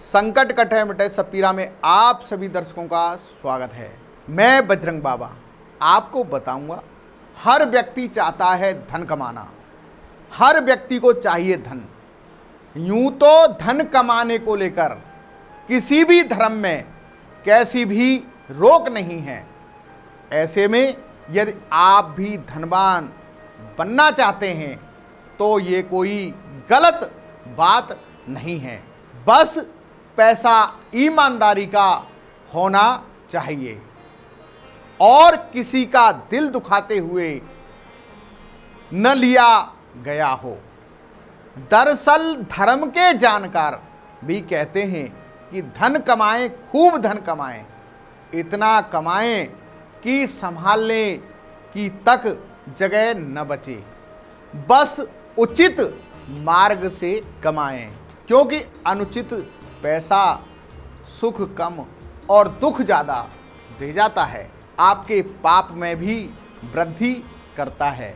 संकट कटे मिटे सपीरा में आप सभी दर्शकों का स्वागत है। मैं बजरंग बाबा आपको बताऊंगा, हर व्यक्ति चाहता है धन कमाना, हर व्यक्ति को चाहिए धन। यूं तो धन कमाने को लेकर किसी भी धर्म में कैसी भी रोक नहीं है। ऐसे में यदि आप भी धनवान बनना चाहते हैं तो ये कोई गलत बात नहीं है। बस पैसा ईमानदारी का होना चाहिए और किसी का दिल दुखाते हुए न लिया गया हो। दरअसल धर्म के जानकार भी कहते हैं कि धन कमाएं, खूब धन कमाएं, इतना कमाएं कि संभालने की तक जगह न बचे। बस उचित मार्ग से कमाएं, क्योंकि अनुचित पैसा सुख कम और दुख ज़्यादा दे जाता है, आपके पाप में भी वृद्धि करता है।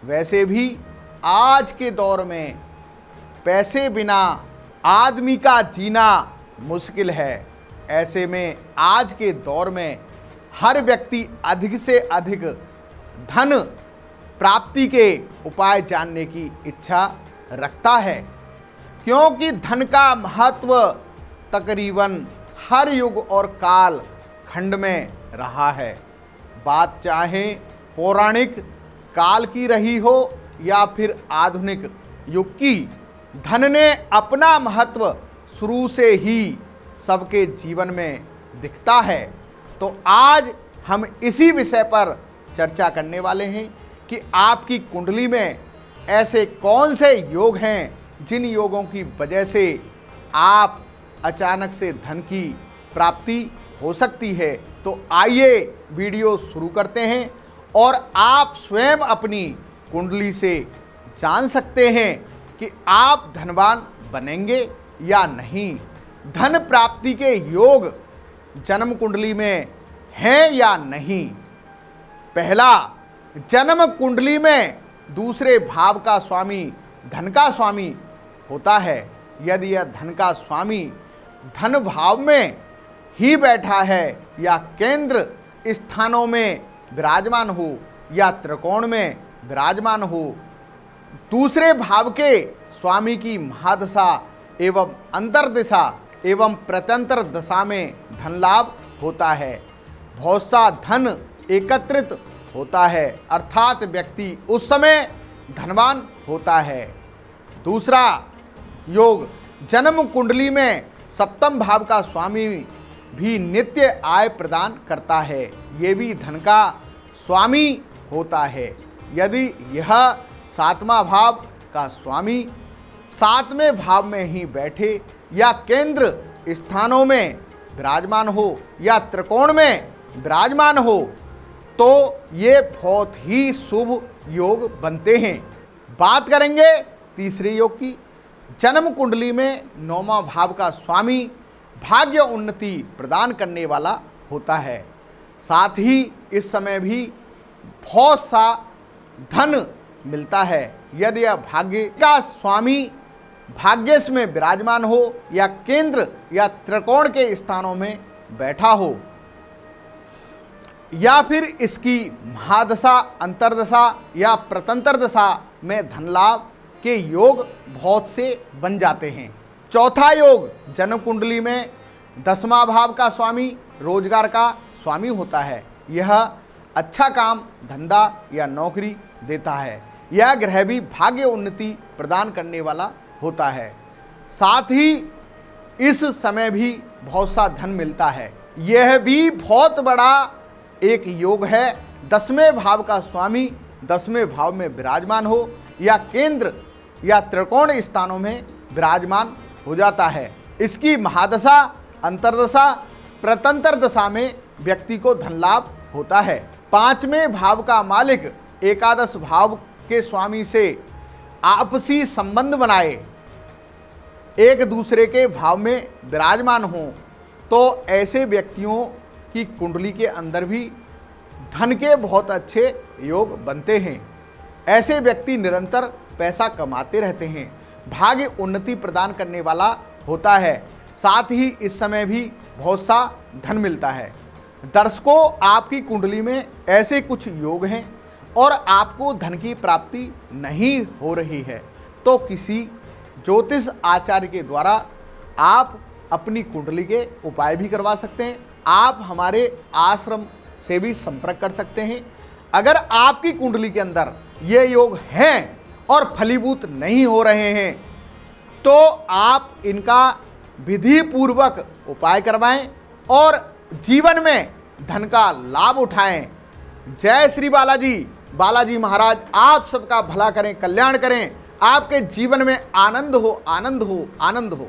वैसे भी आज के दौर में पैसे बिना आदमी का जीना मुश्किल है। ऐसे में आज के दौर में हर व्यक्ति अधिक से अधिक धन प्राप्ति के उपाय जानने की इच्छा रखता है, क्योंकि धन का महत्व तकरीबन हर युग और काल खंड में रहा है। बात चाहे पौराणिक काल की रही हो या फिर आधुनिक युग की, धन ने अपना महत्व शुरू से ही सबके जीवन में दिखता है। तो आज हम इसी विषय पर चर्चा करने वाले हैं कि आपकी कुंडली में ऐसे कौन से योग हैं जिन योगों की वजह से आप अचानक से धन की प्राप्ति हो सकती है। तो आइए वीडियो शुरू करते हैं और आप स्वयं अपनी कुंडली से जान सकते हैं कि आप धनवान बनेंगे या नहीं। धन प्राप्ति के योग जन्म कुंडली में हैं या नहीं। पहला, जन्म कुंडली में दूसरे भाव का स्वामी धन का स्वामी होता है। यदि यह धन का स्वामी धन भाव में ही बैठा है या केंद्र स्थानों में विराजमान हो या त्रिकोण में विराजमान हो, दूसरे भाव के स्वामी की महादशा एवं अंतर्दशा एवं प्रत्यंतर दशा में धन लाभ होता है। बहुत सा धन एकत्रित होता है, अर्थात व्यक्ति उस समय धनवान होता है। दूसरा योग, जन्म कुंडली में सप्तम भाव का स्वामी भी नित्य आय प्रदान करता है, ये भी धन का स्वामी होता है। यदि यह सातवां भाव का स्वामी सातवें भाव में ही बैठे या केंद्र स्थानों में विराजमान हो या त्रिकोण में विराजमान हो तो ये बहुत ही शुभ योग बनते हैं। बात करेंगे तीसरे योग की। जन्म कुंडली में नौवां भाव का स्वामी भाग्य उन्नति प्रदान करने वाला होता है। साथ ही इस समय भी बहुत सा धन मिलता है। यदि यह भाग्य का स्वामी भाग्यश में विराजमान हो या केंद्र या त्रिकोण के स्थानों में बैठा हो या फिर इसकी महादशा अंतर्दशा या प्रतंतर दशा में धन लाभ के योग बहुत से बन जाते हैं। चौथा योग, जन्म कुंडली में दसवां भाव का स्वामी रोजगार का स्वामी होता है। यह अच्छा काम धंधा या नौकरी देता है। यह ग्रह भी भाग्य उन्नति प्रदान करने वाला होता है। साथ ही इस समय भी बहुत सा धन मिलता है। यह भी बहुत बड़ा एक योग है। दसवें भाव का स्वामी दसवें भाव में विराजमान हो या केंद्र या त्रिकोण स्थानों में विराजमान हो जाता है। इसकी महादशा अंतर्दशा प्रतंतर दशा में व्यक्ति को धन लाभ होता है। पांचवें भाव का मालिक एकादश भाव के स्वामी से आपसी संबंध बनाए, एक दूसरे के भाव में विराजमान हो तो ऐसे व्यक्तियों की कुंडली के अंदर भी धन के बहुत अच्छे योग बनते हैं। ऐसे व्यक्ति निरंतर पैसा कमाते रहते हैं। भाग्य उन्नति प्रदान करने वाला होता है। साथ ही इस समय भी बहुत सा धन मिलता है। दर्शकों, आपकी कुंडली में ऐसे कुछ योग हैं और आपको धन की प्राप्ति नहीं हो रही है, तो किसी ज्योतिष आचार्य के द्वारा आप अपनी कुंडली के उपाय भी करवा सकते हैं। आप हमारे आश्रम से भी संपर्क कर सकते हैं। अगर आपकी कुंडली के अंदर ये योग हैं और फलीभूत नहीं हो रहे हैं, तो आप इनका विधि पूर्वक उपाय करवाएं और जीवन में धन का लाभ उठाएं। जय श्री बालाजी। बालाजी महाराज आप सबका भला करें, कल्याण करें। आपके जीवन में आनंद हो, आनंद हो, आनंद हो।